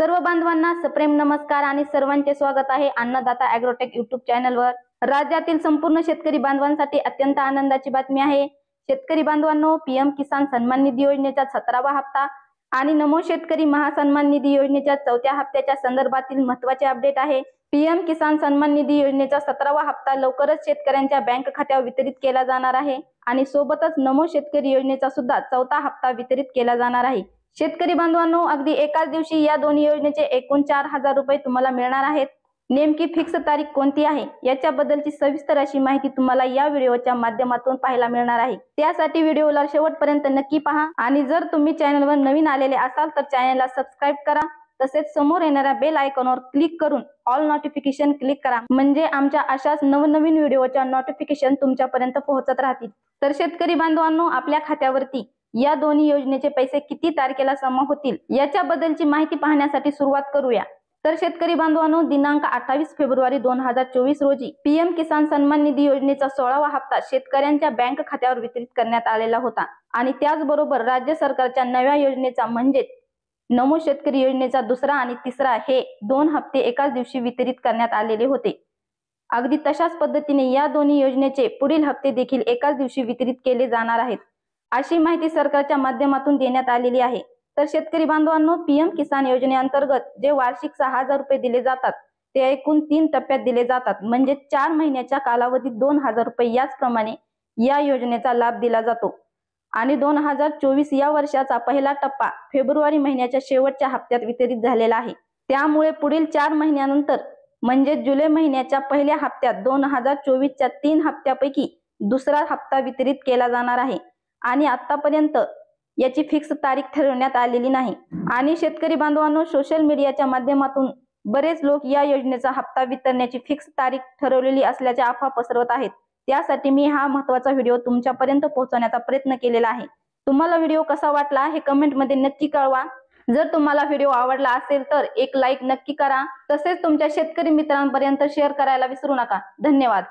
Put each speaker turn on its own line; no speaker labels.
सर्व बांधवांना सप्रेम नमस्कार आणि सर्वांचे स्वागत आहे अन्नदाता ॲग्रोटेक यूट्यूब चॅनलवर। राज्यातील संपूर्ण शेतकरी बांधवांसाठी अत्यंत आनंदाची बातमी आहे। शेतकरी बांधवांनो, पीएम किसान सन्मान निधी योजनेचा 17वा हप्ता आणि नमो शेतकरी महासन्मान निधी योजनेच्या 4थ्या हप्त्याच्या संदर्भातील महत्त्वाचे अपडेट आहे। पीएम किसान सन्मान निधी योजनेचा 17वा हप्ता लवकरच शेतकऱ्यांच्या बँक खात्यावर वितरित केला जाणार आहे आणि सोबतच नमो शेतकरी योजनेचा सुद्धा 4था हप्ता वितरित केला जाणार आहे। शेतकरी बांधवांनो, अगदी एकाच दिवशी या दोन्ही योजनेचे एकूण 4,000 रुपये तुम्हाला मिळणार आहेत। नेमकी फिक्स तारीख कोणती आहे याच्याबद्दलची सविस्तर अशी माहिती तुम्हाला या व्हिडिओच्या माध्यमातून पाहायला मिळणार आहे। त्यासाठी व्हिडिओला शेवटपर्यंत नक्की पहा आणि जर तुम्ही चॅनलवर नवीन आलेले असाल तर चॅनलला सबस्क्राइब करा। तसेच समोर येणाऱ्या बेल आयकॉनवर क्लिक करून ऑल नोटिफिकेशन क्लिक करा, म्हणजे आमच्या अशाच नवनवीन व्हिडिओच्या नोटिफिकेशन तुमच्यापर्यंत पोहोचत राहतील। तर शेतकरी बांधवांनो, आपल्या खात्यावरती या दोन्ही योजनेचे पैसे किती तारखेला जमा होतील याच्याबद्दलची माहिती पाहण्यासाठी सुरुवात करूया। तर शेतकरी बांधवांनो, दिनांक 28 फेब्रुवारी 2024 रोजी पीएम किसान सन्मान निधी योजनेचा 16वा हप्ता शेतकऱ्यांच्या बँक खात्यावर वितरित करण्यात आलेला होता आणि त्याचबरोबर राज्य सरकारच्या नव्या योजनेचा म्हणजे नमो शेतकरी योजनेचा दुसरा आणि तिसरा हे 2 हप्ते एकाच दिवशी वितरित करण्यात आलेले होते। अगदी तशाच पद्धतीने या दोन्ही योजनेचे पुढील हप्ते देखील एकाच दिवशी वितरित केले जाणार आहेत, अशी माहिती सरकारच्या माध्यमातून देण्यात आलेली आहे। तर शेतकरी बांधवांनो, पीएम किसान योजनेअंतर्गत जे वार्षिक 6,000 रुपये दिले जातात ते एकूण 3 टप्प्यात दिले जातात, म्हणजे 4 महिन्याच्या कालावधीत 2,000 रुपये याचप्रमाणे या योजनेचा लाभ दिला जातो आणि 2024 या वर्षाचा पहिला टप्पा फेब्रुवारी महिन्याच्या शेवटच्या हप्त्यात वितरित झालेला आहे। त्यामुळे पुढील 4 महिन्यानंतर म्हणजे जुलै महिन्याच्या पहिल्या हप्त्यात 2024च्या 3 हप्त्यापैकी दुसरा हप्ता वितरित केला जाणार आहे आणि आतापर्यंत याची फिक्स तारीख ठरवण्यात आलेली नाही आणि शेतकरी बांधवांनो, सोशल मीडियाच्या माध्यमातून बरेच लोक या योजनेचा हप्ता वितरण्याची फिक्स तारीख ठरवलेली असल्याच्या अफवा पसरवत आहेत। त्यासाठी मी हा महत्त्वाचा व्हिडिओ तुमच्यापर्यंत पोहोचवण्याचा प्रयत्न केलेला आहे। तुम्हाला व्हिडिओ कसा वाटला हे कमेंट मध्ये नक्की कळवा। जर तुम्हाला व्हिडिओ आवडला असेल तर एक लाईक नक्की करा, तसेच तुमच्या शेतकरी मित्रांपर्यंत शेअर करायला विसरू नका। धन्यवाद।